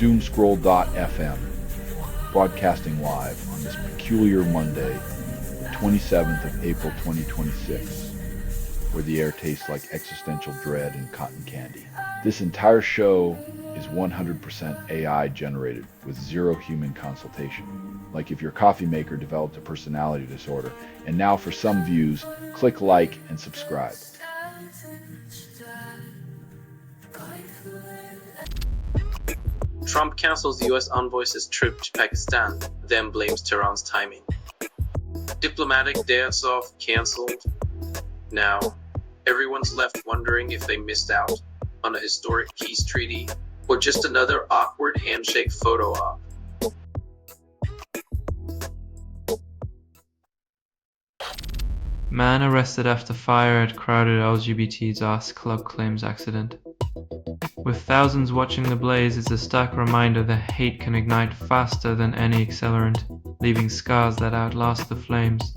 Doomscroll.fm, broadcasting live on this peculiar Monday, the 27th of April 2026, where the air tastes like existential dread and cotton candy. This entire show is 100% AI generated with zero human consultation. Like if your coffee maker developed a personality disorder. And now for some views, click like and subscribe. Trump cancels US envoy's trip to Pakistan, then blames Tehran's timing. Diplomatic days off cancelled. Now, everyone's left wondering if they missed out on a historic peace treaty or just another awkward handshake photo op. Man arrested after fire at crowded LGBT club claims accident. With thousands watching the blaze, it's a stark reminder that hate can ignite faster than any accelerant, leaving scars that outlast the flames.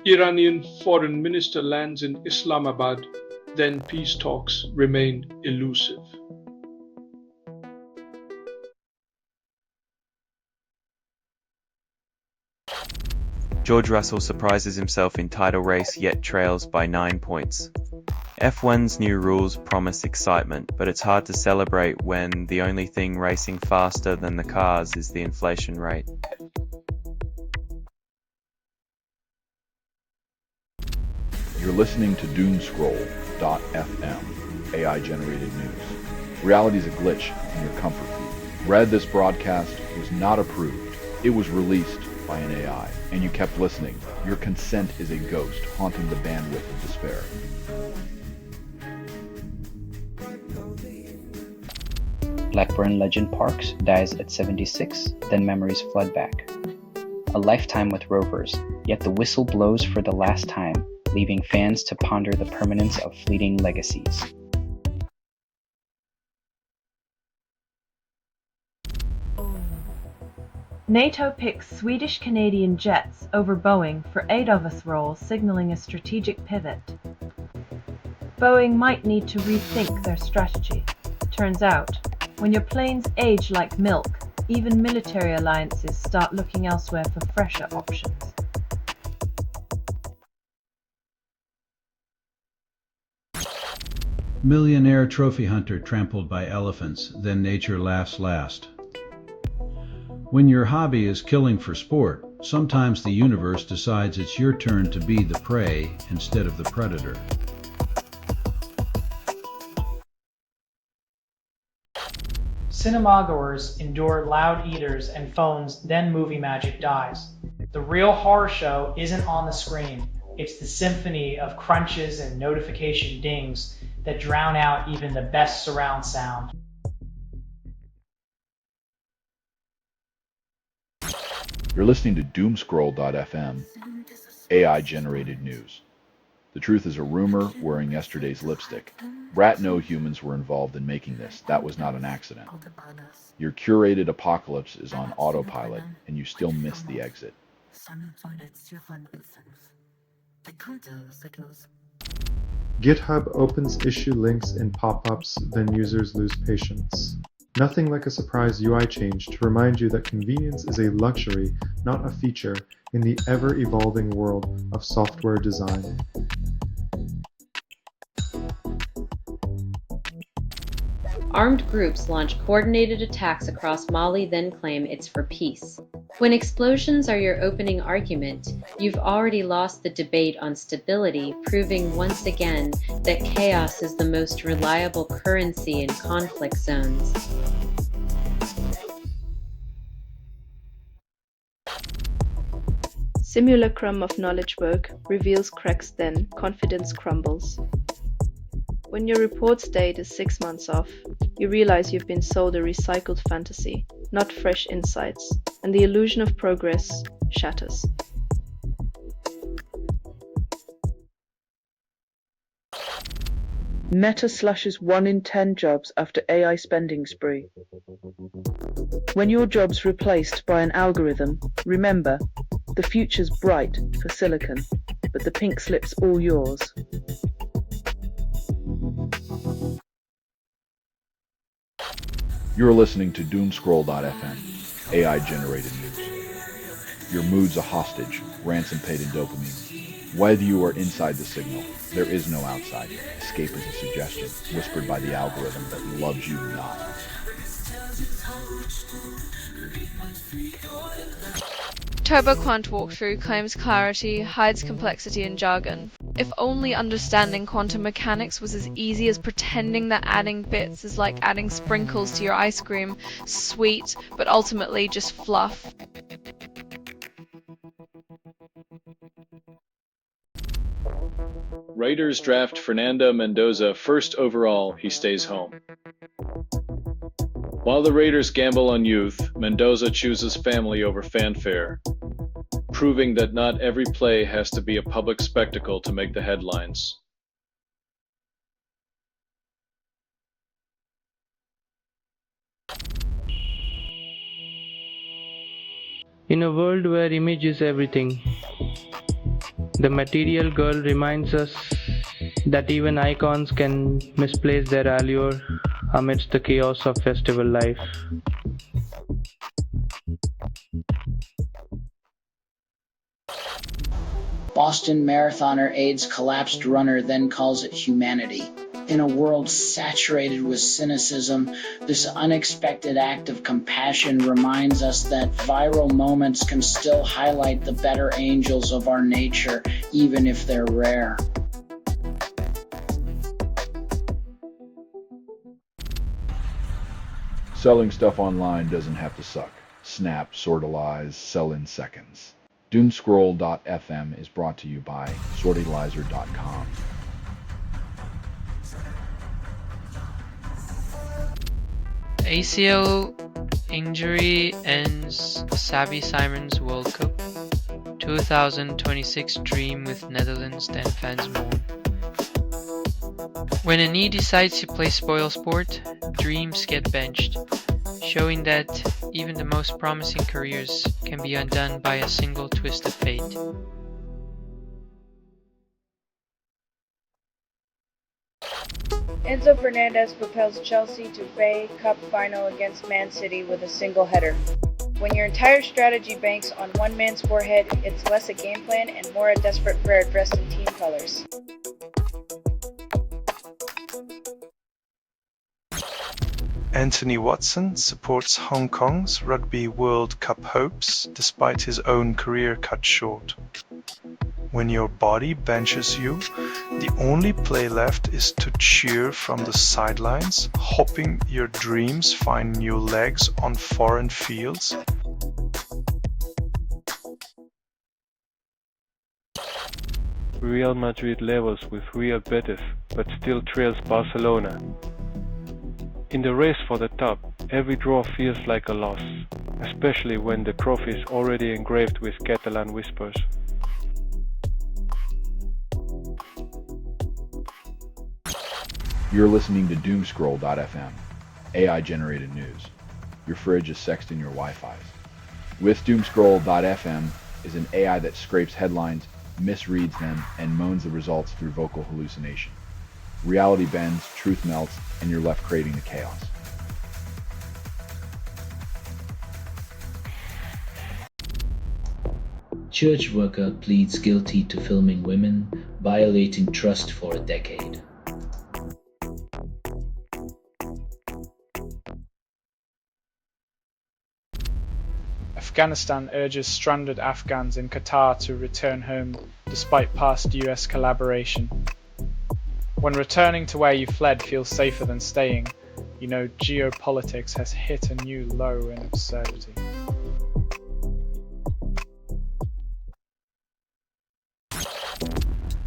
Iranian foreign minister lands in Islamabad, then peace talks remain elusive. George Russell surprises himself in title race yet trails by 9 points. F1's new rules promise excitement, but it's hard to celebrate when the only thing racing faster than the cars is the inflation rate. You're listening to Doomscroll.fm, AI-generated news. Reality is a glitch in your comfort feed. Read, this broadcast was not approved. It was released by an AI, and you kept listening. Your consent is a ghost haunting the bandwidth of despair. Blackburn legend Parks dies at 76, then memories flood back. A lifetime with Rovers, yet the whistle blows for the last time, leaving fans to ponder the permanence of fleeting legacies. NATO picks Swedish-Canadian jets over Boeing for ADOVAS role, signaling a strategic pivot. Boeing might need to rethink their strategy. Turns out, when your planes age like milk, even military alliances start looking elsewhere for fresher options. Millionaire trophy hunter trampled by elephants, then nature laughs last. When your hobby is killing for sport, sometimes the universe decides it's your turn to be the prey instead of the predator. Cinemagoers endure loud eaters and phones, then movie magic dies. The real horror show isn't on the screen. It's the symphony of crunches and notification dings that drown out even the best surround sound. You're listening to Doomscroll.fm, AI-generated news. The truth is a rumor wearing yesterday's lipstick. Rat no humans were involved in making this. That was not an accident. Your curated apocalypse is on autopilot, and you still miss the exit. GitHub opens issue links in pop-ups, then users lose patience. Nothing like a surprise UI change to remind you that convenience is a luxury, not a feature, in the ever-evolving world of software design. Armed groups launch coordinated attacks across Mali, then claim it's for peace. When explosions are your opening argument, you've already lost the debate on stability, proving once again that chaos is the most reliable currency in conflict zones. Simulacrum of knowledge work reveals cracks, then confidence crumbles. When your report's date is 6 months off, you realize you've been sold a recycled fantasy, not fresh insights, and the illusion of progress shatters. Meta slashes 1 in 10 jobs after AI spending spree. When your job's replaced by an algorithm, remember, the future's bright for silicon, but but the pink slip's all yours. You're listening to Doomscroll.fm, AI-generated news. Your mood's a hostage, ransom paid in dopamine. Whether you are inside the signal, there is no outside. Escape is a suggestion, whispered by the algorithm that loves you not. TurboQuant walkthrough claims clarity, hides complexity and jargon. If only understanding quantum mechanics was as easy as pretending that adding bits is like adding sprinkles to your ice cream, sweet, but ultimately just fluff. Raiders draft Fernando Mendoza first overall, he stays home. While the Raiders gamble on youth, Mendoza chooses family over fanfare, proving that not every play has to be a public spectacle to make the headlines. In a world where image is everything, the Material Girl reminds us that even icons can misplace their allure amidst the chaos of festival life. Boston marathoner aids collapsed runner, then calls it humanity. In a world saturated with cynicism, this unexpected act of compassion reminds us that viral moments can still highlight the better angels of our nature, even if they're rare. Selling stuff online doesn't have to suck. Snap, sortalize, sell in seconds. Doomscroll.fm is brought to you by sortilizer.com. ACL injury ends Xavi Simon's World Cup. 2026 dream with Netherlands, then fans mourn. When a knee decides to play spoil sport, dreams get benched, showing that even the most promising careers can be undone by a single twist of fate. Enzo Fernandez propels Chelsea to FA Cup final against Man City with a single header. When your entire strategy banks on one man's forehead, it's less a game plan and more a desperate prayer dressed in team colors. Anthony Watson supports Hong Kong's Rugby World Cup hopes despite his own career cut short. When your body benches you, the only play left is to cheer from the sidelines, hoping your dreams find new legs on foreign fields. Real Madrid levels with Real Betis, but still trails Barcelona. In the race for the top, every draw feels like a loss, especially when the trophy is already engraved with Catalan whispers. You're listening to Doomscroll.fm, AI-generated news. Your fridge is sexting your Wi-Fi. With Doomscroll.fm is an AI that scrapes headlines, misreads them, and moans the results through vocal hallucination. Reality bends, truth melts, and you're left creating the chaos. Church worker pleads guilty to filming women, violating trust for a decade. Afghanistan urges stranded Afghans in Qatar to return home despite past US collaboration. When returning to where you fled feels safer than staying, you know geopolitics has hit a new low in absurdity.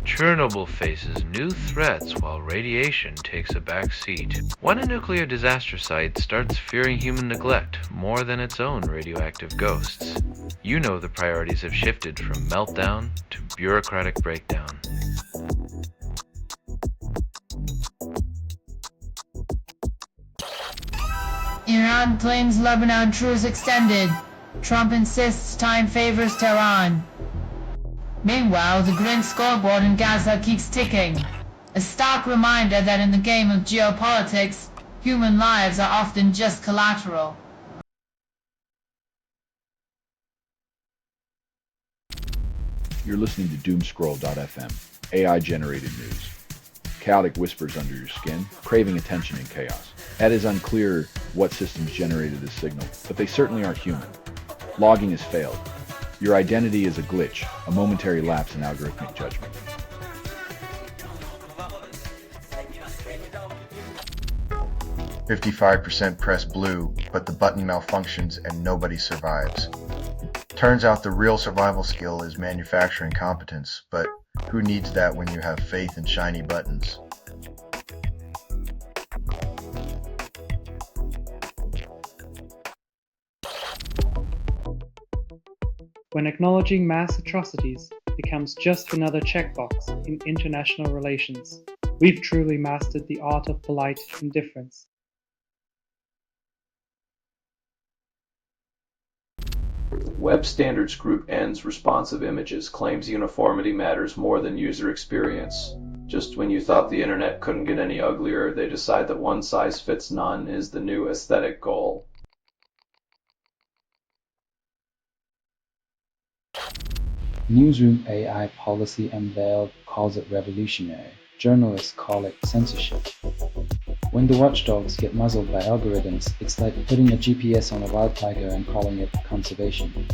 Chernobyl faces new threats while radiation takes a back seat. When a nuclear disaster site starts fearing human neglect more than its own radioactive ghosts, you know the priorities have shifted from meltdown to bureaucratic breakdown. Iran claims Lebanon truce extended. Trump insists time favors Tehran. Meanwhile, the green scoreboard in Gaza keeps ticking. A stark reminder that in the game of geopolitics, human lives are often just collateral. You're listening to Doomscroll.fm, AI-generated news. Chaotic whispers under your skin, craving attention in chaos. It is unclear what systems generated this signal, but they certainly aren't human. Logging has failed. Your identity is a glitch, a momentary lapse in algorithmic judgment. "55% press blue, but the button malfunctions and nobody survives." Turns out the real survival skill is manufacturing competence, but who needs that when you have faith in shiny buttons? When acknowledging mass atrocities becomes just another checkbox in international relations, we've truly mastered the art of polite indifference. Web Standards Group ends responsive images, claims uniformity matters more than user experience. Just when you thought the internet couldn't get any uglier, they decide that one size fits none is the new aesthetic goal. Newsroom AI policy unveiled calls it revolutionary. Journalists call it censorship. When the watchdogs get muzzled by algorithms, it's like putting a GPS on a wild tiger and calling it conservation.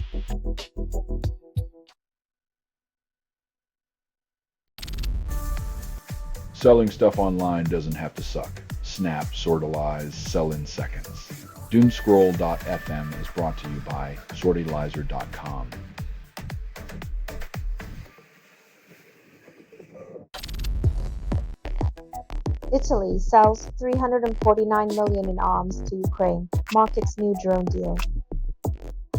Selling stuff online doesn't have to suck. Snap, sortalize, sell in seconds. Doomscroll.fm is brought to you by sortilizer.com. Italy sells $349 million in arms to Ukraine, markets new drone deal.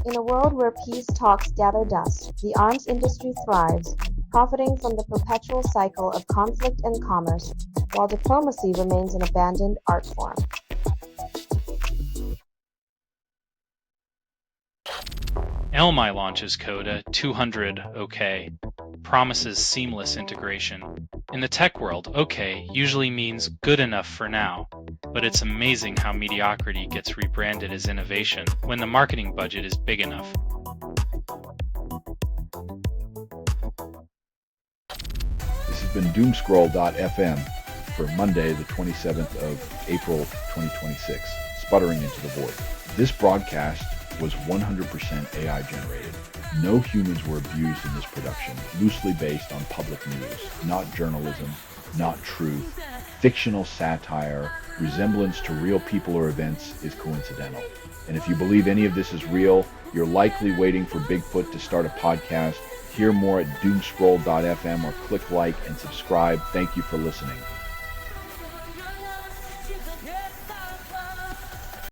In a world where peace talks gather dust, the arms industry thrives, profiting from the perpetual cycle of conflict and commerce, while diplomacy remains an abandoned art form. Elmi launches Coda 200 OK. Promises seamless integration. In the tech world, OK usually means good enough for now, but it's amazing how mediocrity gets rebranded as innovation when the marketing budget is big enough. This has been Doomscroll.fm for Monday, the 27th of April, 2026, sputtering into the void. This broadcast was 100% AI generated. No humans were abused in this production, loosely based on public news, not journalism, not truth. Fictional satire, resemblance to real people or events is coincidental. And if you believe any of this is real, you're likely waiting for Bigfoot to start a podcast. Hear more at doomscroll.fm or click like and subscribe. Thank you for listening.